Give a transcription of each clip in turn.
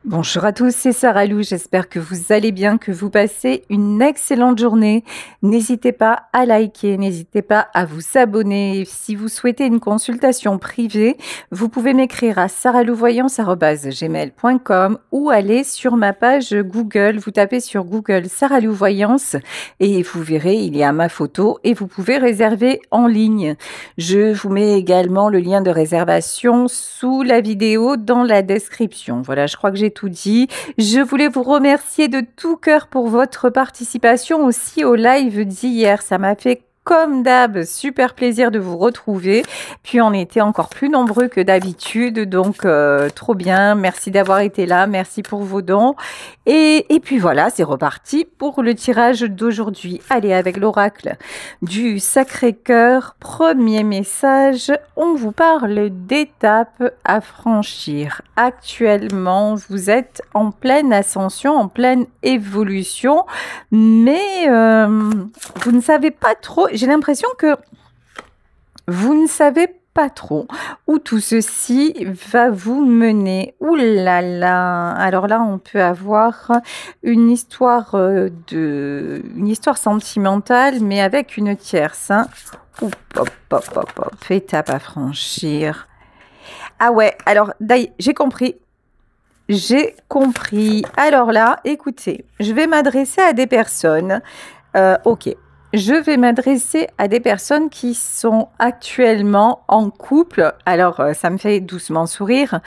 Bonjour à tous, c'est Sarah Lou. J'espère que vous allez bien, que vous passez une excellente journée. N'hésitez pas à liker, n'hésitez pas à vous abonner. Si vous souhaitez une consultation privée, vous pouvez m'écrire à sarahlouvoyance@gmail.com ou aller sur ma page Google. Vous tapez sur Google Sarah Lou Voyance et vous verrez, il y a ma photo et vous pouvez réserver en ligne. Je vous mets également le lien de réservation sous la vidéo dans la description. Voilà, je crois que j'ai tout dit. Je voulais vous remercier de tout cœur pour votre participation aussi au live d'hier. Ça m'a fait comme d'hab, super plaisir de vous retrouver. Puis on était encore plus nombreux que d'habitude, donc trop bien. Merci d'avoir été là, merci pour vos dons. Et puis voilà, c'est reparti pour le tirage d'aujourd'hui. Allez, avec l'oracle du Sacré-Cœur, premier message, on vous parle d'étapes à franchir. Actuellement, vous êtes en pleine ascension, en pleine évolution, mais vous ne savez pas trop, j'ai l'impression que vous ne savez pas trop où tout ceci va vous mener. Ouh là là. Alors là, on peut avoir une histoire une histoire sentimentale, mais avec une tierce. Hein. Oup, hop, hop, hop, hop. Étape à franchir. Ah ouais, alors j'ai compris. J'ai compris. Alors là, écoutez, je vais m'adresser à des personnes. Ok. Je vais m'adresser à des personnes qui sont actuellement en couple. Alors, ça me fait doucement sourire.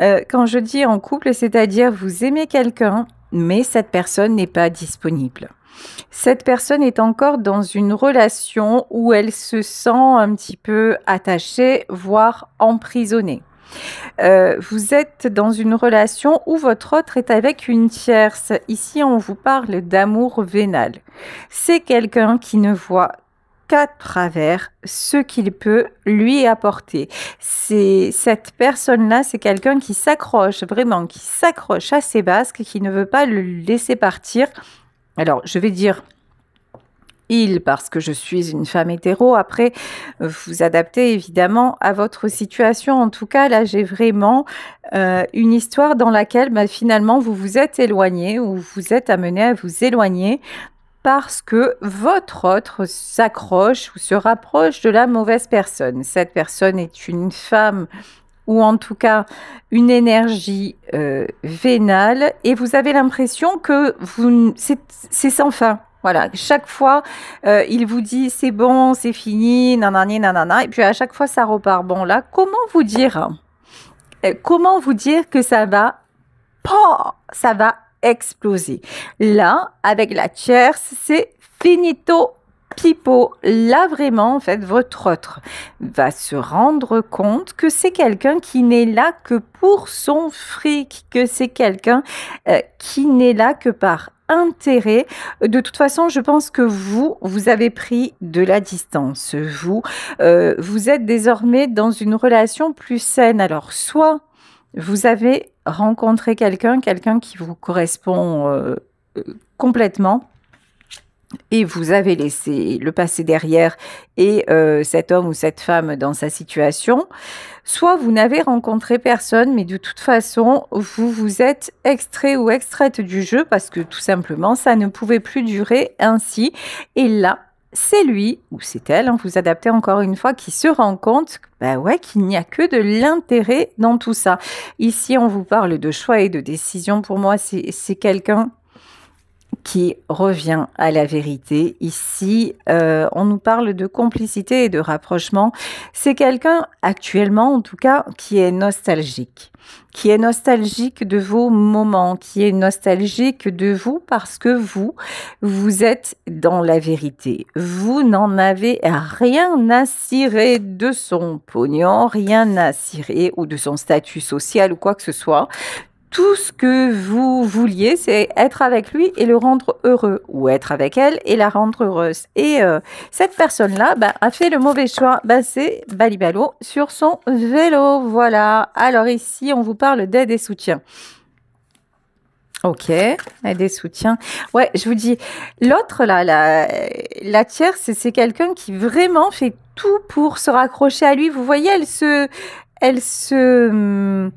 Quand je dis en couple, c'est-à-dire vous aimez quelqu'un, mais cette personne n'est pas disponible. Cette personne est encore dans une relation où elle se sent un petit peu attachée, voire emprisonnée. Vous êtes dans une relation où votre autre est avec une tierce. Ici, on vous parle d'amour vénal. C'est quelqu'un qui ne voit qu'à travers ce qu'il peut lui apporter. Cette personne-là, c'est quelqu'un qui s'accroche, vraiment, qui s'accroche à ses basques, qui ne veut pas le laisser partir. Alors, je vais dire parce que je suis une femme hétéro. Après, vous adaptez évidemment à votre situation. En tout cas, là, j'ai vraiment une histoire dans laquelle finalement vous vous êtes éloigné ou vous êtes amené à vous éloigner parce que votre autre s'accroche ou se rapproche de la mauvaise personne. Cette personne est une femme ou en tout cas une énergie vénale et vous avez l'impression que c'est sans fin. Voilà, chaque fois, il vous dit c'est bon, c'est fini, nanani, nanana, et puis à chaque fois ça repart. Bon là, comment vous dire que ça va exploser. Là, avec la tierce, c'est finito pipo. Là, vraiment, en fait, votre autre va se rendre compte que c'est quelqu'un qui n'est là que pour son fric, que c'est quelqu'un qui n'est là que par intérêt. De toute façon, je pense que vous avez pris de la distance. Vous êtes désormais dans une relation plus saine. Alors, soit vous avez rencontré quelqu'un qui vous correspond complètement et vous avez laissé le passé derrière et cet homme ou cette femme dans sa situation, soit vous n'avez rencontré personne, mais de toute façon, vous vous êtes extrait ou extraite du jeu parce que tout simplement, ça ne pouvait plus durer ainsi. Et là, c'est lui ou c'est elle, vous adaptez encore une fois, qui se rend compte qu'il n'y a que de l'intérêt dans tout ça. Ici, on vous parle de choix et de décision. Pour moi, c'est quelqu'un qui revient à la vérité. Ici, on nous parle de complicité et de rapprochement. C'est quelqu'un, actuellement en tout cas, qui est nostalgique de vos moments, qui est nostalgique de vous parce que vous êtes dans la vérité. Vous n'en avez rien à cirer de son pognon, rien à cirer ou de son statut social ou quoi que ce soit. Tout ce que vous vouliez, c'est être avec lui et le rendre heureux, ou être avec elle et la rendre heureuse. Et cette personne-là a fait le mauvais choix. C'est Balibalo sur son vélo. Voilà. Alors ici, on vous parle d'aide et soutien. Ok, aide et soutien. Ouais, je vous dis, l'autre là, la tierce, c'est quelqu'un qui vraiment fait tout pour se raccrocher à lui. Vous voyez, elle se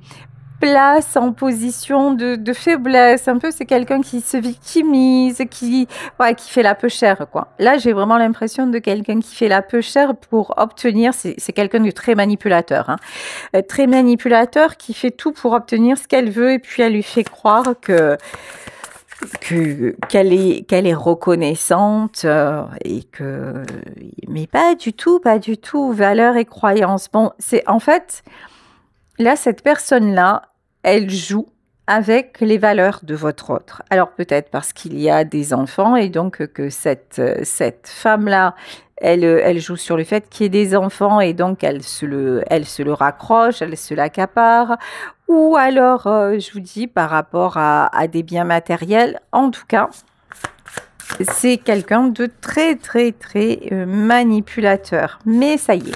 place en position de faiblesse. Un peu, c'est quelqu'un qui se victimise, ouais, qui fait la peu chère, quoi. Là, j'ai vraiment l'impression de quelqu'un qui fait la peu chère pour obtenir. C'est quelqu'un de très manipulateur, hein. Très manipulateur qui fait tout pour obtenir ce qu'elle veut et puis elle lui fait croire qu'elle est reconnaissante et que mais pas du tout valeurs et croyances. Bon, c'est en fait là cette personne-là, elle joue avec les valeurs de votre autre. Alors peut-être parce qu'il y a des enfants et donc que cette femme-là, elle joue sur le fait qu'il y ait des enfants et donc elle se le raccroche, elle se l'accapare. Ou alors, je vous dis, par rapport à des biens matériels, en tout cas, c'est quelqu'un de très manipulateur. Mais ça y est.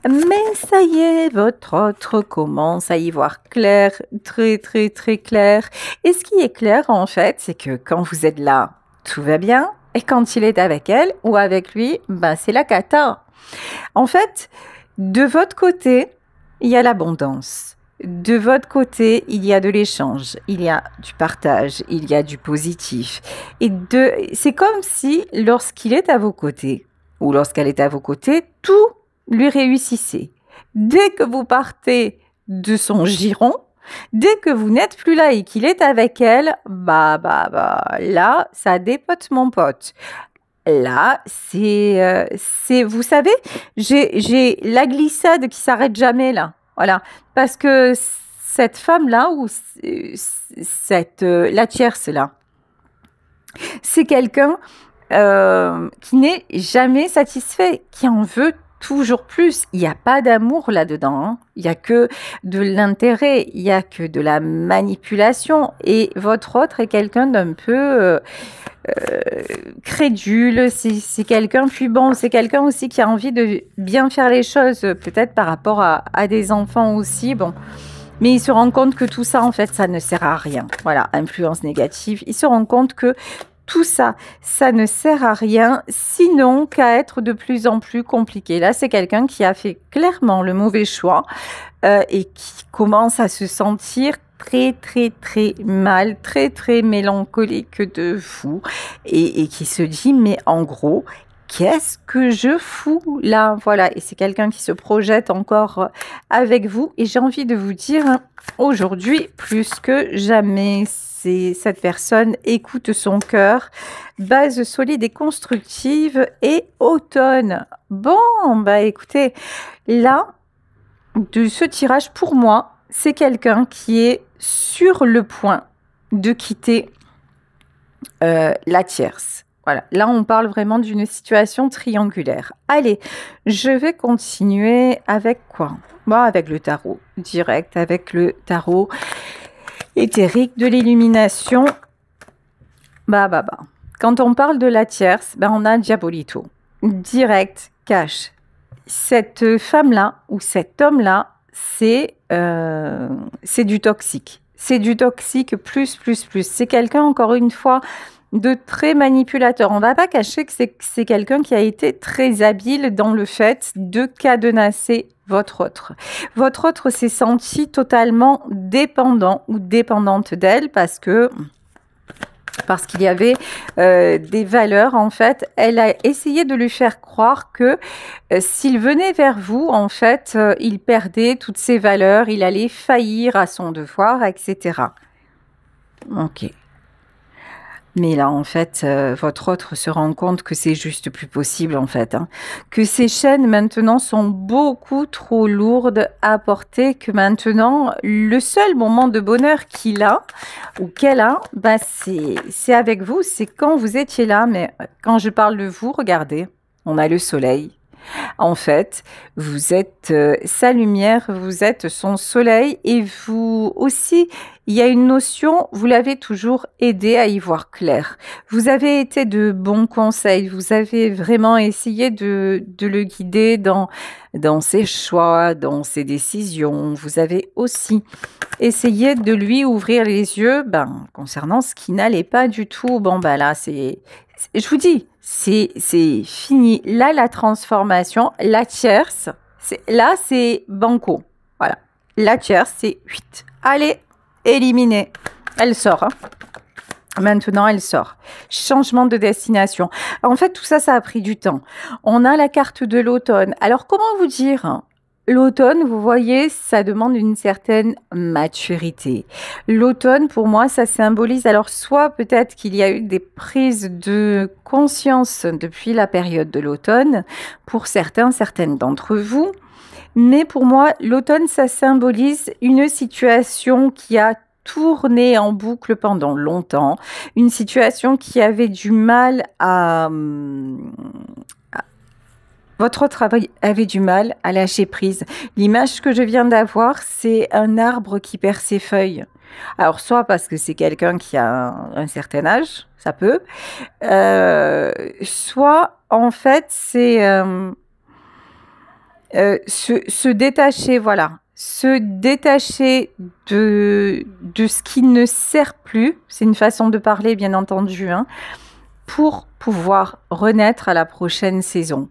Mais ça y est, votre autre commence à y voir clair, très clair. Et ce qui est clair, en fait, c'est que quand vous êtes là, tout va bien. Et quand il est avec elle ou avec lui, ben c'est la cata. En fait, de votre côté, il y a l'abondance. De votre côté, il y a de l'échange, il y a du partage, il y a du positif. C'est comme si lorsqu'il est à vos côtés ou lorsqu'elle est à vos côtés, tout lui réussissait. Dès que vous partez de son giron, dès que vous n'êtes plus là et qu'il est avec elle, là, ça dépote mon pote. Là, vous savez, j'ai la glissade qui s'arrête jamais là. Voilà, parce que cette femme-là ou la tierce là, c'est quelqu'un qui n'est jamais satisfait, qui en veut toujours plus. Il n'y a pas d'amour là-dedans, hein. Il n'y a que de l'intérêt, il n'y a que de la manipulation. Et votre autre est quelqu'un d'un peu crédule, c'est quelqu'un, puis bon, c'est quelqu'un aussi qui a envie de bien faire les choses, peut-être par rapport à des enfants aussi, bon. Mais il se rend compte que tout ça, en fait, ça ne sert à rien. Voilà, influence négative. Il se rend compte que tout ça, ça ne sert à rien, sinon qu'à être de plus en plus compliqué. Là, c'est quelqu'un qui a fait clairement le mauvais choix et qui commence à se sentir très mal, très mélancolique de fou et qui se dit, mais en gros, qu'est-ce que je fous là? Voilà, et c'est quelqu'un qui se projette encore avec vous. Et j'ai envie de vous dire, aujourd'hui, plus que jamais, cette personne écoute son cœur, base solide et constructive et automne. Bon, bah écoutez, là, de ce tirage, pour moi, c'est quelqu'un qui est sur le point de quitter la tierce. Voilà, là on parle vraiment d'une situation triangulaire. Allez, je vais continuer avec quoi? Bon, avec le tarot, direct, avec le tarot éthérique de l'illumination. Quand on parle de la tierce, on a Diabolito. Direct, cash. Cette femme-là ou cet homme-là, c'est du toxique. C'est du toxique plus. C'est quelqu'un, encore une fois, de très manipulateur. On ne va pas cacher que c'est quelqu'un qui a été très habile dans le fait de cadenasser votre autre. Votre autre s'est senti totalement dépendant ou dépendante d'elle parce qu'il y avait des valeurs, en fait. Elle a essayé de lui faire croire que s'il venait vers vous, en fait, il perdait toutes ses valeurs, il allait faillir à son devoir, etc. Ok. Mais là, en fait, votre autre se rend compte que c'est juste plus possible, en fait. Hein. Que ces chaînes, maintenant, sont beaucoup trop lourdes à porter, que maintenant, le seul moment de bonheur qu'il a, ou qu'elle a, c'est avec vous, c'est quand vous étiez là. Mais quand je parle de vous, regardez, on a le soleil. En fait, vous êtes sa lumière, vous êtes son soleil et vous aussi, il y a une notion, vous l'avez toujours aidé à y voir clair. Vous avez été de bons conseils, vous avez vraiment essayé de le guider dans ses choix, dans ses décisions. Vous avez aussi essayé de lui ouvrir les yeux concernant ce qui n'allait pas du tout. Bon, là, je vous dis, c'est fini. Là, la transformation, la tierce, là, c'est banco. Voilà. La tierce, c'est 8. Allez, éliminée. Elle sort, hein. Maintenant, elle sort. Changement de destination. En fait, tout ça, ça a pris du temps. On a la carte de l'automne. Alors, comment vous dire? L'automne, vous voyez, ça demande une certaine maturité. L'automne, pour moi, ça symbolise, alors soit peut-être qu'il y a eu des prises de conscience depuis la période de l'automne, pour certains, certaines d'entre vous, mais pour moi, l'automne, ça symbolise une situation qui a tourné en boucle pendant longtemps, une situation qui avait du mal votre travail avait du mal à lâcher prise. L'image que je viens d'avoir, c'est un arbre qui perd ses feuilles. Alors, soit parce que c'est quelqu'un qui a un certain âge, ça peut, soit en fait, c'est se détacher, voilà. Se détacher de ce qui ne sert plus, c'est une façon de parler, bien entendu, hein, pour pouvoir renaître à la prochaine saison.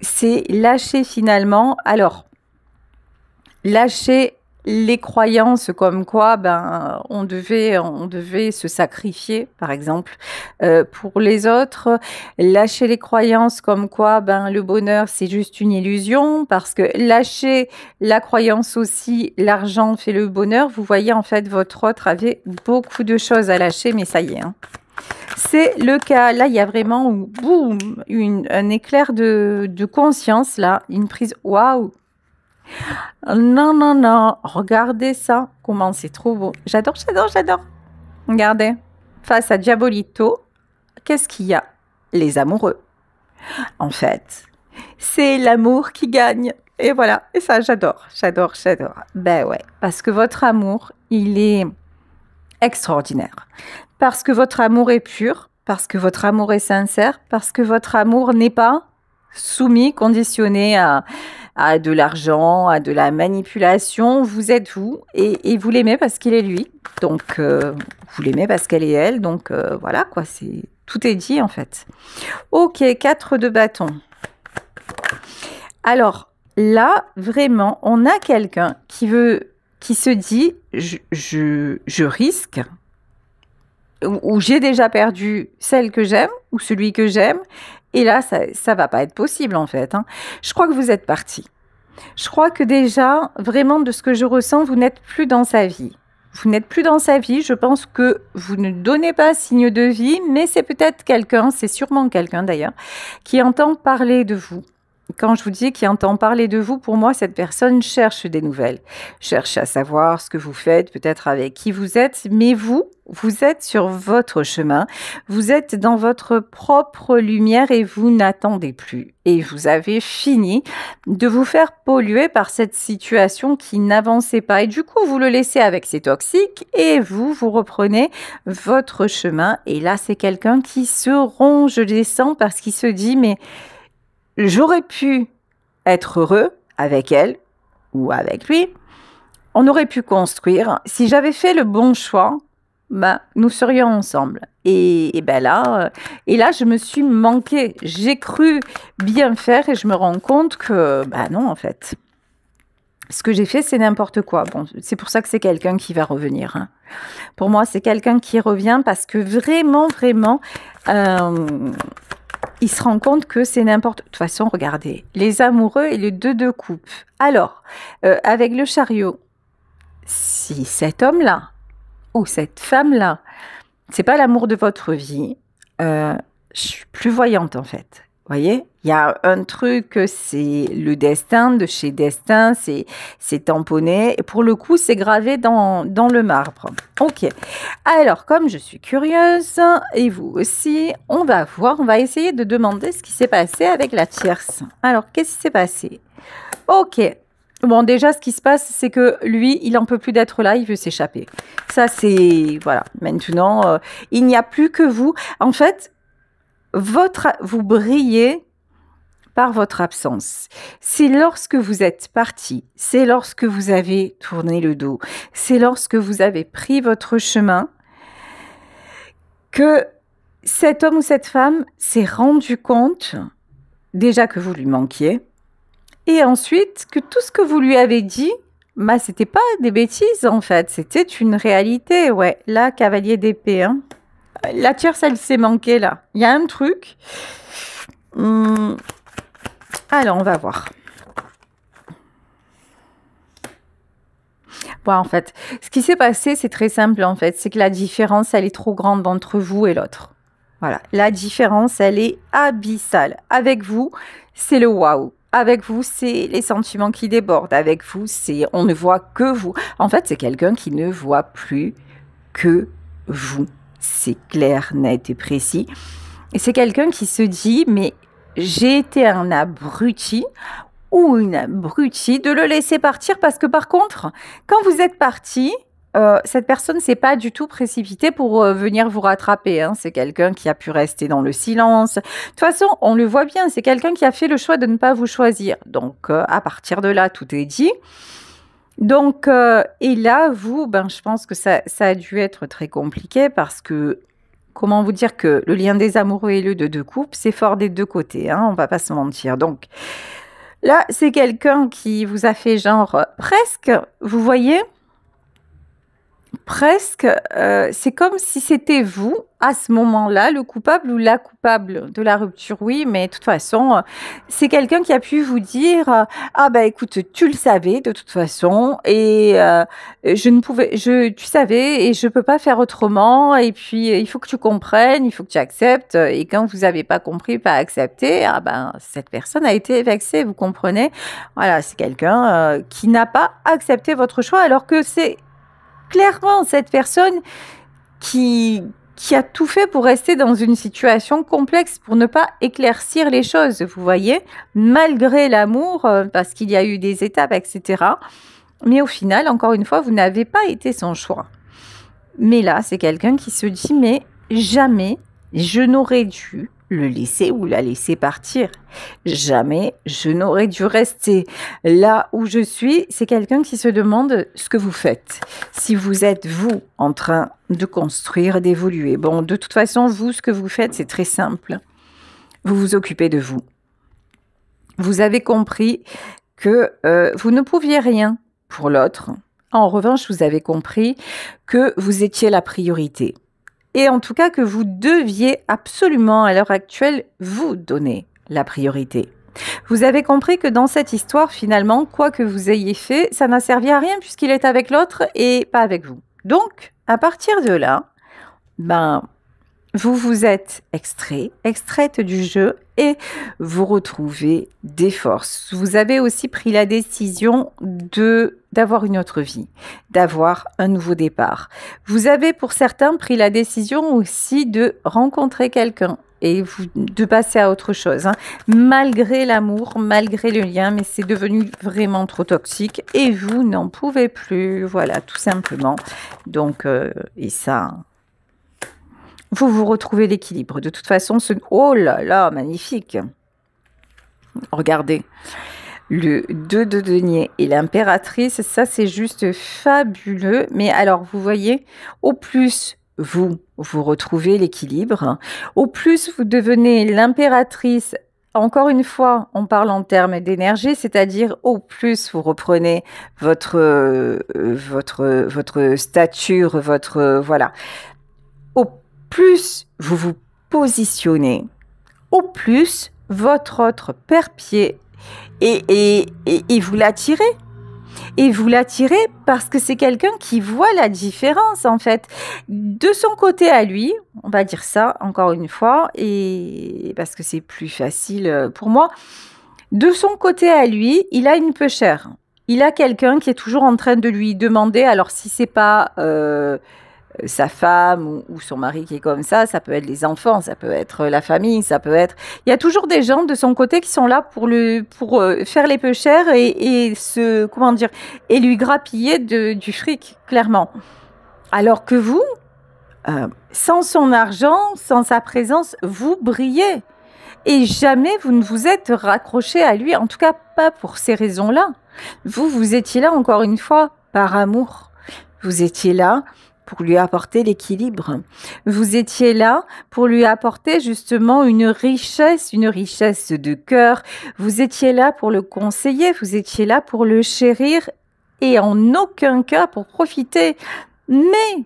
C'est lâcher finalement, alors, lâcher les croyances comme quoi on devait se sacrifier, par exemple, pour les autres. Lâcher les croyances comme quoi le bonheur, c'est juste une illusion, parce que lâcher la croyance aussi, l'argent fait le bonheur. Vous voyez, en fait, votre autre avait beaucoup de choses à lâcher, mais ça y est, hein. C'est le cas. Là, il y a vraiment, boum, un éclair de conscience, là, une prise. Waouh! Non, non, non. Regardez ça. Comment c'est trop beau. J'adore, j'adore, j'adore. Regardez. Face à Diabolito, qu'est-ce qu'il y a? Les amoureux. En fait, c'est l'amour qui gagne. Et voilà. Et ça, j'adore, j'adore, j'adore. Ben ouais. Parce que votre amour, il est extraordinaire. Parce que votre amour est pur. Parce que votre amour est sincère. Parce que votre amour n'est pas soumis, conditionné à de l'argent, à de la manipulation. Vous êtes vous et vous l'aimez parce qu'il est lui. Donc, vous l'aimez parce qu'elle est elle. Donc, voilà quoi, tout est dit en fait. Ok, 4 de bâton. Alors, là, vraiment, on a quelqu'un qui se dit, je risque, ou j'ai déjà perdu celle que j'aime, ou celui que j'aime, et là, ça va pas être possible, en fait, hein. Je crois que vous êtes parti. Je crois que déjà, vraiment, de ce que je ressens, vous n'êtes plus dans sa vie. Vous n'êtes plus dans sa vie. Je pense que vous ne donnez pas signe de vie, mais c'est peut-être quelqu'un, c'est sûrement quelqu'un d'ailleurs, qui entend parler de vous. Quand je vous dis qui entend parler de vous, pour moi, cette personne cherche des nouvelles, cherche à savoir ce que vous faites, peut-être avec qui vous êtes, mais vous êtes sur votre chemin, vous êtes dans votre propre lumière et vous n'attendez plus. Et vous avez fini de vous faire polluer par cette situation qui n'avançait pas. Et du coup, vous le laissez avec ses toxiques et vous reprenez votre chemin. Et là, c'est quelqu'un qui se ronge les sangs parce qu'il se dit, mais j'aurais pu être heureux avec elle ou avec lui. On aurait pu construire. Si j'avais fait le bon choix, nous serions ensemble. Et là, je me suis manquée. J'ai cru bien faire et je me rends compte que, non, en fait. Ce que j'ai fait, c'est n'importe quoi. Bon, c'est pour ça que c'est quelqu'un qui va revenir, hein. Pour moi, c'est quelqu'un qui revient parce que vraiment, vraiment, il se rend compte que c'est n'importe... De toute façon, regardez, les amoureux et le 2 de coupe. Alors, avec le chariot, si cet homme-là ou cette femme-là, c'est pas l'amour de votre vie, je suis plus voyante en fait. Vous voyez, il y a un truc, c'est le destin de chez Destin, c'est tamponné. Et pour le coup, c'est gravé dans le marbre. Ok. Alors, comme je suis curieuse, et vous aussi, on va voir, on va essayer de demander ce qui s'est passé avec la tierce. Alors, qu'est-ce qui s'est passé? Ok. Bon, déjà, ce qui se passe, c'est que lui, il en peut plus d'être là, il veut s'échapper. Ça, c'est... Voilà. Maintenant, il n'y a plus que vous. En fait, vous brillez par votre absence. C'est lorsque vous êtes parti, c'est lorsque vous avez tourné le dos, c'est lorsque vous avez pris votre chemin que cet homme ou cette femme s'est rendu compte déjà que vous lui manquiez et ensuite que tout ce que vous lui avez dit, Bah, c'était pas des bêtises, en fait. C'était une réalité, ouais. Là, cavalier d'épée, hein. La tierce, elle s'est manquée, là. Il y a un truc. Alors, on va voir. Bon, en fait, ce qui s'est passé, c'est très simple, en fait. C'est que la différence, elle est trop grande entre vous et l'autre. Voilà. La différence, elle est abyssale. Avec vous, c'est le waouh. Avec vous, c'est les sentiments qui débordent. Avec vous, c'est on ne voit que vous. En fait, c'est quelqu'un qui ne voit plus que vous. C'est clair, net et précis. Et c'est quelqu'un qui se dit, mais j'ai été un abruti ou une abrutie de le laisser partir parce que par contre, quand vous êtes parti, cette personne s'est pas du tout précipitée pour venir vous rattraper, hein. C'est quelqu'un qui a pu rester dans le silence. De toute façon, on le voit bien, c'est quelqu'un qui a fait le choix de ne pas vous choisir. Donc, à partir de là, tout est dit. Donc, et là, vous, ben, je pense que ça a dû être très compliqué parce que, comment vous dire que le lien des amoureux et le de deux couples, c'est fort des deux côtés, hein, on va pas se mentir. Donc, là, c'est quelqu'un qui vous a fait genre presque, vous voyez, presque, c'est comme si c'était vous, à ce moment-là, le coupable ou la coupable de la rupture. Oui, mais de toute façon, c'est quelqu'un qui a pu vous dire, «Ah bah écoute, tu le savais de toute façon et je ne pouvais tu savais et je peux pas faire autrement et puis il faut que tu comprennes, il faut que tu acceptes» et quand vous avez pas compris, pas accepté, ah ben cette personne a été vexée, vous comprenez? Voilà, c'est quelqu'un, qui n'a pas accepté votre choix alors que c'est clairement cette personne qui a tout fait pour rester dans une situation complexe, pour ne pas éclaircir les choses, vous voyez? Malgré l'amour, parce qu'il y a eu des étapes et cetera. Mais au final, encore une fois, vous n'avez pas été son choix. Mais là, c'est quelqu'un qui se dit: «Mais jamais je n'aurais dû le laisser ou la laisser partir. Jamais je n'aurais dû rester là où je suis». C'est quelqu'un qui se demande ce que vous faites. Si vous êtes, vous, en train de construire, d'évoluer. Bon, de toute façon, vous, ce que vous faites, c'est très simple. Vous vous occupez de vous. Vous avez compris que vous ne pouviez rien pour l'autre. En revanche, vous avez compris que vous étiez la priorité. Et en tout cas que vous deviez absolument, à l'heure actuelle, vous donner la priorité. Vous avez compris que dans cette histoire, finalement, quoi que vous ayez fait, ça n'a servi à rien puisqu'il est avec l'autre et pas avec vous. Donc, à partir de là, ben, vous vous êtes extraite du jeu et vous retrouvez des forces. Vous avez aussi pris la décision d'avoir une autre vie, d'avoir un nouveau départ. Vous avez pour certains pris la décision aussi de rencontrer quelqu'un et de passer à autre chose, hein. Malgré l'amour, malgré le lien, mais c'est devenu vraiment trop toxique et vous n'en pouvez plus, voilà, tout simplement. Donc, et ça... Vous retrouvez l'équilibre. De toute façon, oh là là, magnifique. Regardez, le 2 de denier et l'impératrice, ça c'est juste fabuleux. Mais alors, vous voyez, au plus vous retrouvez l'équilibre, au plus vous devenez l'impératrice. Encore une fois, on parle en termes d'énergie, c'est-à-dire au plus vous reprenez votre stature, voilà. Au plus vous vous positionnez, au plus votre autre perd pied et vous l'attirez. Et vous l'attirez parce que c'est quelqu'un qui voit la différence en fait. De son côté à lui, on va dire ça encore une fois, et parce que c'est plus facile pour moi. De son côté à lui, il a une peu chère. Il a quelqu'un qui est toujours en train de lui demander, alors si c'est pas... sa femme ou son mari qui est comme ça peut être les enfants, ça peut être la famille, ça peut être... Il y a toujours des gens de son côté qui sont là pour faire les peu chers et comment dire, et lui grappiller du fric, clairement. Alors que vous, sans son argent, sans sa présence, vous brillez. Et jamais vous ne vous êtes raccroché à lui, en tout cas pas pour ces raisons-là. Vous étiez là, encore une fois, par amour. Vous étiez là pour lui apporter l'équilibre. Vous étiez là pour lui apporter justement une richesse de cœur. Vous étiez là pour le conseiller, vous étiez là pour le chérir et en aucun cas pour profiter. Mais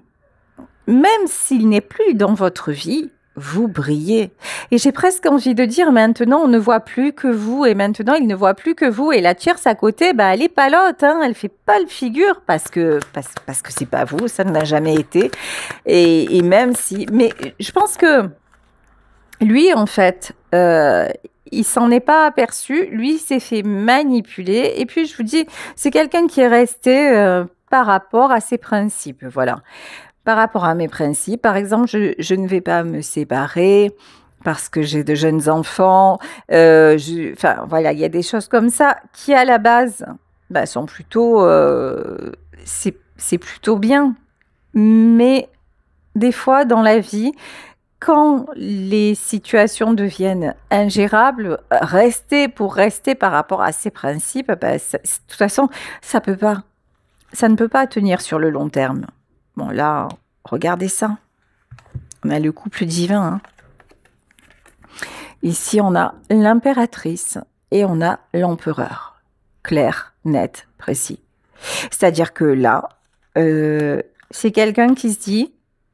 même s'il n'est plus dans votre vie, vous brillez. Et j'ai presque envie de dire, maintenant, on ne voit plus que vous, et maintenant, il ne voit plus que vous. Et la tierce à côté, bah, elle est palote, hein, elle fait pas le figure parce que c'est pas vous, ça ne l'a jamais été. Et même si, mais je pense que lui, en fait, il s'en est pas aperçu. Lui, il s'est fait manipuler. Et puis, je vous dis, c'est quelqu'un qui est resté par rapport à ses principes. Voilà. Par rapport à mes principes, par exemple, je ne vais pas me séparer parce que j'ai de jeunes enfants. Enfin, voilà, il y a des choses comme ça qui, à la base, bah, sont plutôt... c'est plutôt bien. Mais des fois, dans la vie, quand les situations deviennent ingérables, rester par rapport à ses principes, bah, de toute façon, ça ne peut pas tenir sur le long terme. Bon, là, regardez ça. On a le couple divin. Hein. Ici, on a l'impératrice et on a l'empereur. Clair, net, précis. C'est-à-dire que là, c'est quelqu'un qui se dit,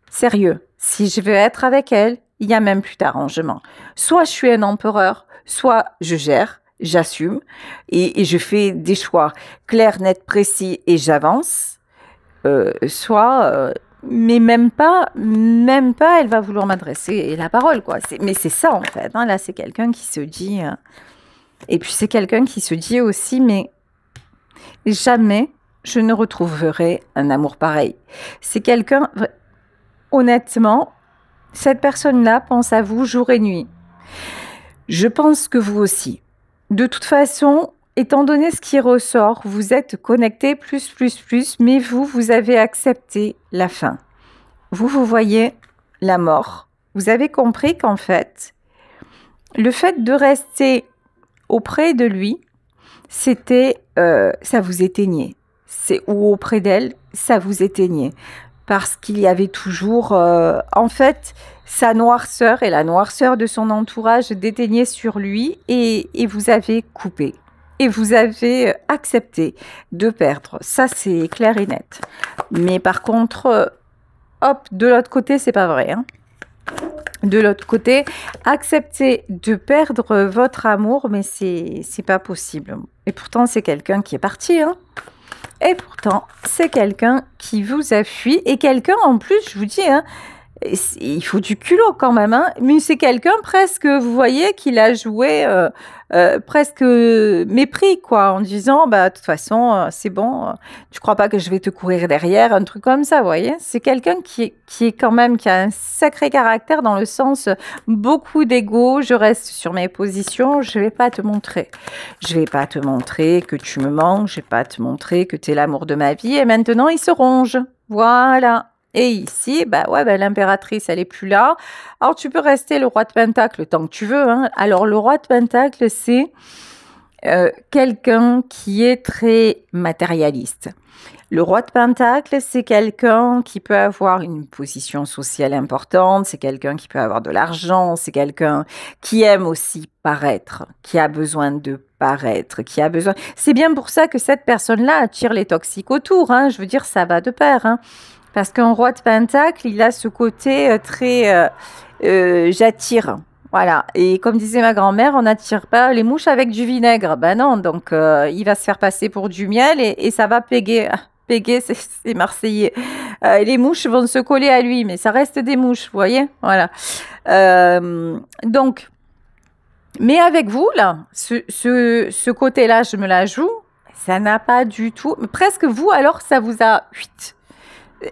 sérieux, si je veux être avec elle, il n'y a même plus d'arrangement. Soit je suis un empereur, soit je gère, j'assume et je fais des choix clairs, nets, précis et j'avance. Mais même pas, elle va vouloir m'adresser la parole, quoi. Mais c'est ça, en fait. Hein, là, c'est quelqu'un qui se dit... et puis, c'est quelqu'un qui se dit aussi, mais jamais je ne retrouverai un amour pareil. C'est quelqu'un... Honnêtement, cette personne-là pense à vous jour et nuit. Je pense que vous aussi. De toute façon... Étant donné ce qui ressort, vous êtes connecté plus, mais vous avez accepté la fin. Vous voyez la mort. Vous avez compris qu'en fait, le fait de rester auprès de lui, c'était, ça vous éteignait. Ou auprès d'elle, ça vous éteignait. Parce qu'il y avait toujours, en fait, sa noirceur et la noirceur de son entourage déteignaient sur lui et vous avez coupé. Et vous avez accepté de perdre. Ça, c'est clair et net. Mais par contre, hop, de l'autre côté, c'est pas vrai. Hein. De l'autre côté, accepter de perdre votre amour, mais c'est pas possible. Et pourtant, c'est quelqu'un qui est parti. Hein. Et pourtant, c'est quelqu'un qui vous a fui. Et quelqu'un, en plus, je vous dis... Hein, il faut du culot quand même, hein. Mais c'est quelqu'un presque, vous voyez, qu'il a joué presque mépris, quoi, en disant, bah, de toute façon, c'est bon, tu crois pas que je vais te courir derrière, un truc comme ça, vous voyez. C'est quelqu'un qui est quand même, qui a un sacré caractère dans le sens, beaucoup d'ego, je reste sur mes positions, je vais pas te montrer. Je vais pas te montrer que tu me manques, je vais pas te montrer que tu es l'amour de ma vie, et maintenant, il se ronge. Voilà. Et ici, l'impératrice, elle est plus là. Alors, tu peux rester le roi de Pentacle tant que tu veux. Hein. Alors, le roi de Pentacle, c'est quelqu'un qui est très matérialiste. Le roi de Pentacle, c'est quelqu'un qui peut avoir une position sociale importante, c'est quelqu'un qui peut avoir de l'argent, c'est quelqu'un qui aime aussi paraître, qui a besoin de paraître, qui a besoin... C'est bien pour ça que cette personne-là attire les toxiques autour. Hein. Je veux dire, ça va de pair. Hein. Parce qu'un roi de Pentacle, il a ce côté très j'attire. Voilà. Et comme disait ma grand-mère, on n'attire pas les mouches avec du vinaigre. Ben non, donc il va se faire passer pour du miel et ça va péguer. Péguer, c'est marseillais. Les mouches vont se coller à lui, mais ça reste des mouches, vous voyez. Voilà. Donc, mais avec vous, là, ce côté-là, je me la joue, ça n'a pas du tout... Presque vous, alors, ça vous a...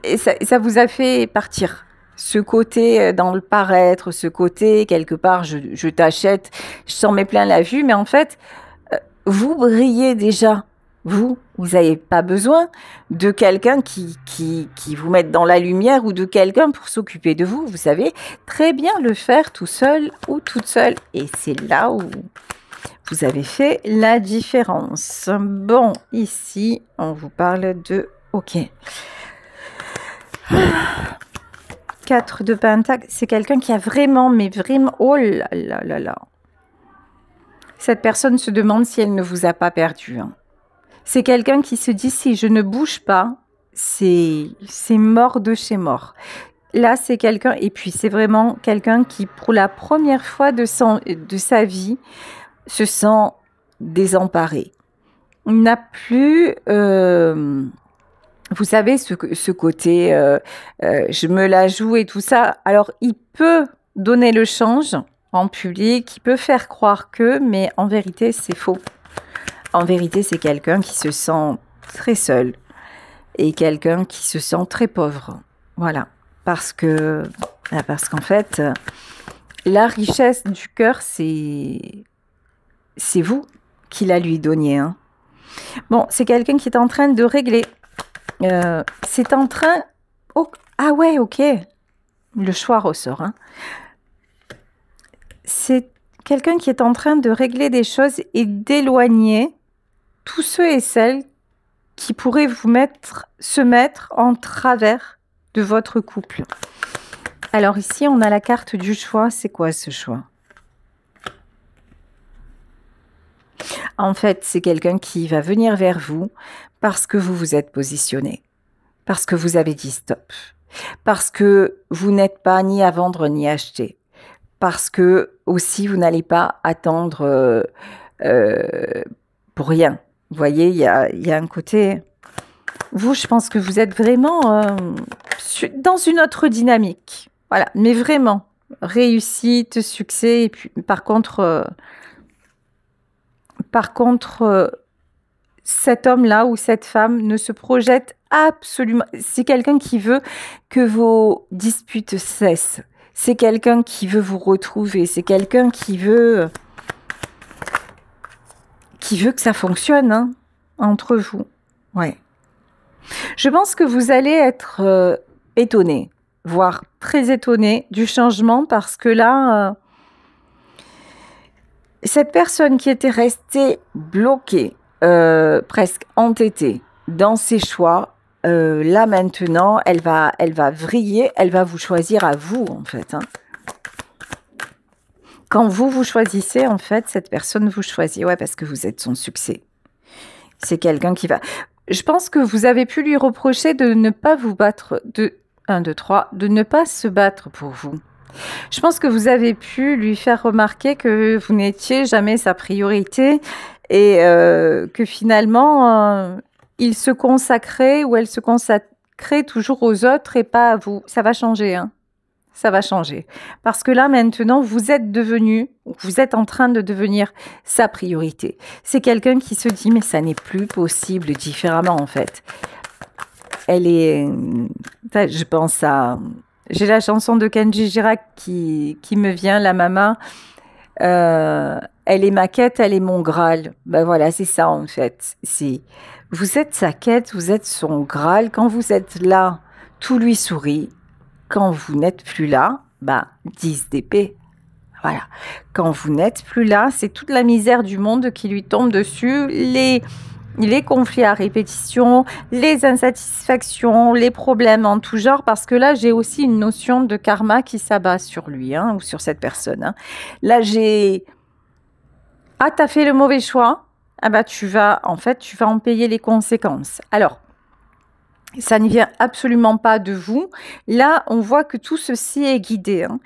Et ça vous a fait partir. Ce côté dans le paraître, ce côté, quelque part, je t'achète, je s'en mets plein la vue, mais en fait, vous brillez déjà. Vous n'avez pas besoin de quelqu'un qui vous mette dans la lumière ou de quelqu'un pour s'occuper de vous. Vous savez très bien le faire tout seul ou toute seule. Et c'est là où vous avez fait la différence. Bon, ici, on vous parle de... OK. 4 de Pentacle, c'est quelqu'un qui a vraiment, mais vraiment, oh là là là là. Cette personne se demande si elle ne vous a pas perdu. Hein. C'est quelqu'un qui se dit, si je ne bouge pas, c'est mort de chez mort. Là, c'est quelqu'un, et puis c'est vraiment quelqu'un qui, pour la première fois de sa vie, se sent désemparé. Il n'a plus, vous savez, ce côté, je me la joue et tout ça. Alors, il peut donner le change en public, il peut faire croire que, mais en vérité, c'est faux. En vérité, c'est quelqu'un qui se sent très seul et quelqu'un qui se sent très pauvre. Voilà. Parce qu'en fait, la richesse du cœur, c'est vous qui la lui donniez. Hein. Bon, c'est quelqu'un qui est en train de régler. C'est en train... Oh, ah ouais, ok. Le choix ressort. Hein. C'est quelqu'un qui est en train de régler des choses et d'éloigner tous ceux et celles qui pourraient se mettre en travers de votre couple. Alors ici, on a la carte du choix. C'est quoi ce choix? En fait, c'est quelqu'un qui va venir vers vous parce que vous vous êtes positionné, parce que vous avez dit stop, parce que vous n'êtes pas ni à vendre ni à acheter, parce que aussi vous n'allez pas attendre pour rien. Vous voyez, il y a un côté... Vous, je pense que vous êtes vraiment dans une autre dynamique. Voilà, mais vraiment, réussite, succès, et puis par contre, cet homme-là ou cette femme ne se projette absolument... C'est quelqu'un qui veut que vos disputes cessent. C'est quelqu'un qui veut vous retrouver. C'est quelqu'un qui veut que ça fonctionne hein, entre vous. Ouais. Je pense que vous allez être étonné, voire très étonné du changement parce que là, cette personne qui était restée bloquée, presque entêtée dans ses choix, là maintenant, elle va vriller, elle va vous choisir à vous en fait. Hein. Quand vous choisissez, en fait, cette personne vous choisit, ouais, parce que vous êtes son succès. C'est quelqu'un qui va... Je pense que vous avez pu lui reprocher de ne pas vous battre, de ne pas se battre pour vous. Je pense que vous avez pu lui faire remarquer que vous n'étiez jamais sa priorité et que finalement, il se consacrait ou elle se consacrait toujours aux autres et pas à vous. Ça va changer, hein. Ça va changer. Parce que là, maintenant, vous êtes en train de devenir sa priorité. C'est quelqu'un qui se dit, mais ça n'est plus possible différemment, en fait. Je pense à... J'ai la chanson de Kenji Girac qui me vient, La Mama. Elle est ma quête, elle est mon Graal. Ben voilà, c'est ça, en fait. Vous êtes sa quête, vous êtes son Graal. Quand vous êtes là, tout lui sourit. Quand vous n'êtes plus là, 10 d'épée. Voilà. Quand vous n'êtes plus là, c'est toute la misère du monde qui lui tombe dessus, les conflits à répétition, les insatisfactions, les problèmes en tout genre, parce que là, j'ai aussi une notion de karma qui s'abat sur lui, hein, ou sur cette personne. Hein. Là, t'as fait le mauvais choix, tu vas en payer les conséquences. Alors, ça ne vient absolument pas de vous. Là, on voit que tout ceci est guidé. Hein.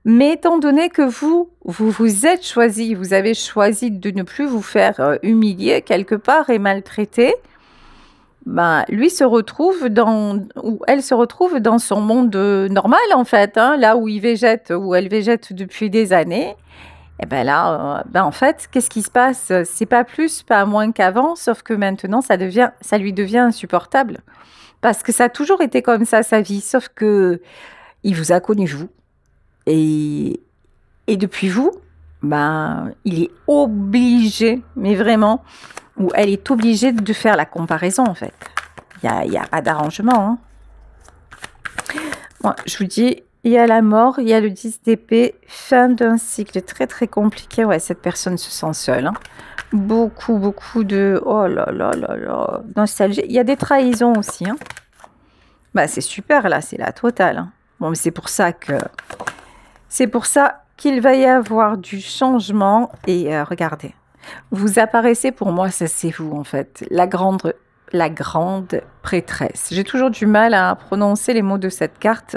Mais étant donné que vous êtes choisi, vous avez choisi de ne plus vous faire humilier quelque part et maltraiter, lui se retrouve ou elle se retrouve dans son monde normal, en fait, hein, là où elle végète depuis des années. Et là, en fait, qu'est-ce qui se passe? C'est pas plus, pas moins qu'avant, sauf que maintenant, ça lui devient insupportable. Parce que ça a toujours été comme ça, sa vie, sauf que il vous a connu, vous. Et depuis vous, il est obligé, mais vraiment, ou elle est obligée de faire la comparaison, en fait. Il y a pas d'arrangement. Hein. Bon, je vous dis, il y a la mort, il y a le 10 d'épée, fin d'un cycle très, très compliqué. Ouais, cette personne se sent seule. Hein. Beaucoup de... Oh là là là là... nostalgie. Il y a des trahisons aussi. Hein. C'est super, là. C'est la totale. Hein. Bon, mais c'est pour ça qu'il va y avoir du changement. Et regardez. Vous apparaissez pour moi, ça c'est vous en fait, la grande prêtresse. J'ai toujours du mal à prononcer les mots de cette carte.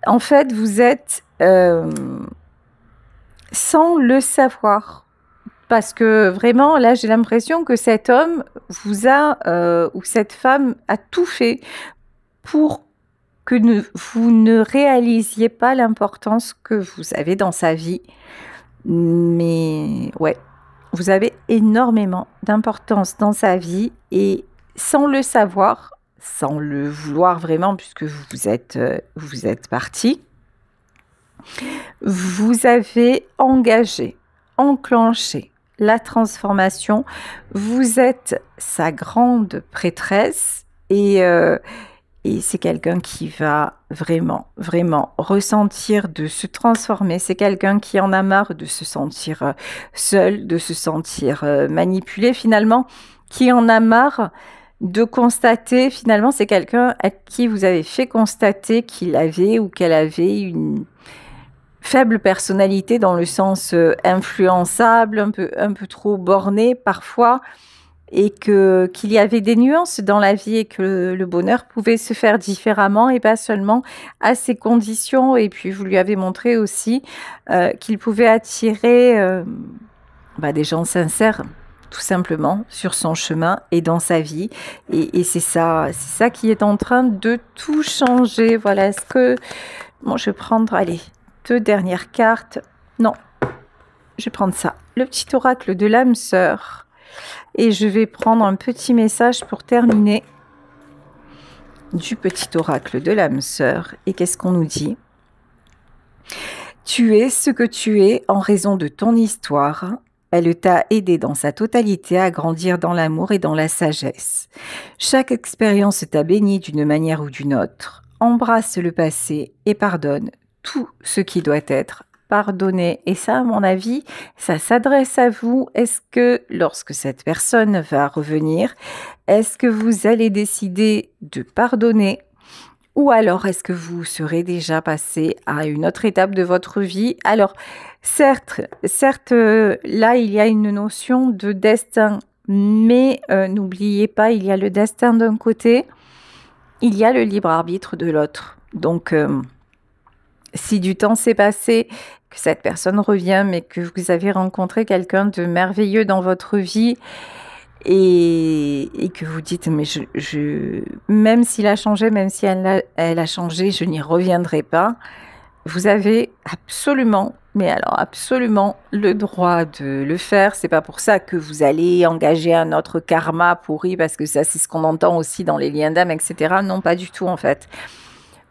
En fait, vous êtes sans le savoir. Parce que vraiment, là, j'ai l'impression que cet homme vous a, ou cette femme a tout fait pour que vous ne réalisiez pas l'importance que vous avez dans sa vie. Mais ouais, vous avez énormément d'importance dans sa vie et sans le savoir, sans le vouloir vraiment, puisque vous êtes parti, vous avez engagé, enclenché la transformation. Vous êtes sa grande prêtresse et c'est quelqu'un qui va vraiment, vraiment ressentir de se transformer. C'est quelqu'un qui en a marre de se sentir seul, de se sentir manipulé finalement, qui en a marre de constater, finalement, c'est quelqu'un à qui vous avez fait constater qu'il avait ou qu'elle avait une faible personnalité dans le sens influençable, un peu trop borné parfois, et qu'il y avait des nuances dans la vie et que le bonheur pouvait se faire différemment et pas seulement à ses conditions. Et puis vous lui avez montré aussi qu'il pouvait attirer des gens sincères, tout simplement, sur son chemin et dans sa vie. Et c'est ça qui est en train de tout changer. Voilà, est-ce que... Bon, je vais prendre, allez, 2 dernières cartes. Non, je vais prendre ça. Le petit oracle de l'âme sœur. Et je vais prendre un petit message pour terminer du petit oracle de l'âme sœur. Et qu'est-ce qu'on nous dit? Tu es ce que tu es en raison de ton histoire. Elle t'a aidé dans sa totalité à grandir dans l'amour et dans la sagesse. Chaque expérience t'a béni d'une manière ou d'une autre. Embrasse le passé et pardonne tout ce qui doit être pardonné. Et ça, à mon avis, ça s'adresse à vous. Est-ce que lorsque cette personne va revenir, est-ce que vous allez décider de pardonner? Ou alors, est-ce que vous serez déjà passé à une autre étape de votre vie? Alors, certes, là, il y a une notion de destin, mais n'oubliez pas, il y a le destin d'un côté, il y a le libre arbitre de l'autre. Donc, si du temps s'est passé, que cette personne revient, mais que vous avez rencontré quelqu'un de merveilleux dans votre vie, et que vous dites, mais même s'il a changé, même si elle a changé, je n'y reviendrai pas. Vous avez absolument, mais alors absolument le droit de le faire. C'est pas pour ça que vous allez engager un autre karma pourri, parce que ça, c'est ce qu'on entend aussi dans les liens d'âme, etc. Non, pas du tout en fait.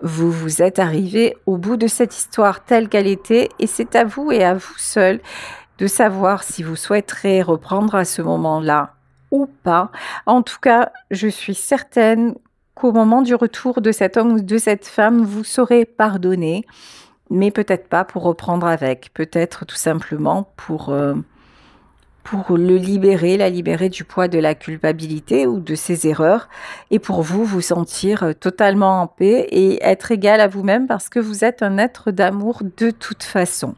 Vous êtes arrivé au bout de cette histoire telle qu'elle était, et c'est à vous et à vous seul de savoir si vous souhaiterez reprendre à ce moment-là ou pas. En tout cas, je suis certaine qu'au moment du retour de cet homme ou de cette femme, vous saurez pardonner, mais peut-être pas pour reprendre avec, peut-être tout simplement pour le libérer, la libérer du poids de la culpabilité ou de ses erreurs, et pour vous, vous sentir totalement en paix et être égal à vous-même parce que vous êtes un être d'amour de toute façon.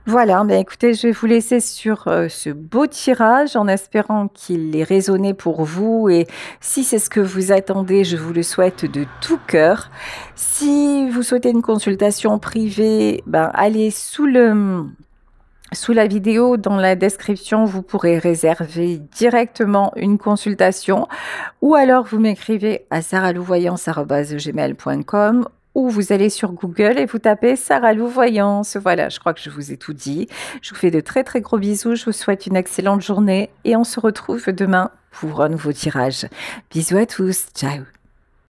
Voilà, écoutez, je vais vous laisser sur ce beau tirage en espérant qu'il ait résonné pour vous, et si c'est ce que vous attendez, je vous le souhaite de tout cœur. Si vous souhaitez une consultation privée, allez sous la vidéo, dans la description, vous pourrez réserver directement une consultation, ou alors vous m'écrivez à saralouvoyance@gmail.com, ou vous allez sur Google et vous tapez Sarah Lou Voyance. Voilà, je crois que je vous ai tout dit. Je vous fais de très très gros bisous, je vous souhaite une excellente journée et on se retrouve demain pour un nouveau tirage. Bisous à tous, ciao.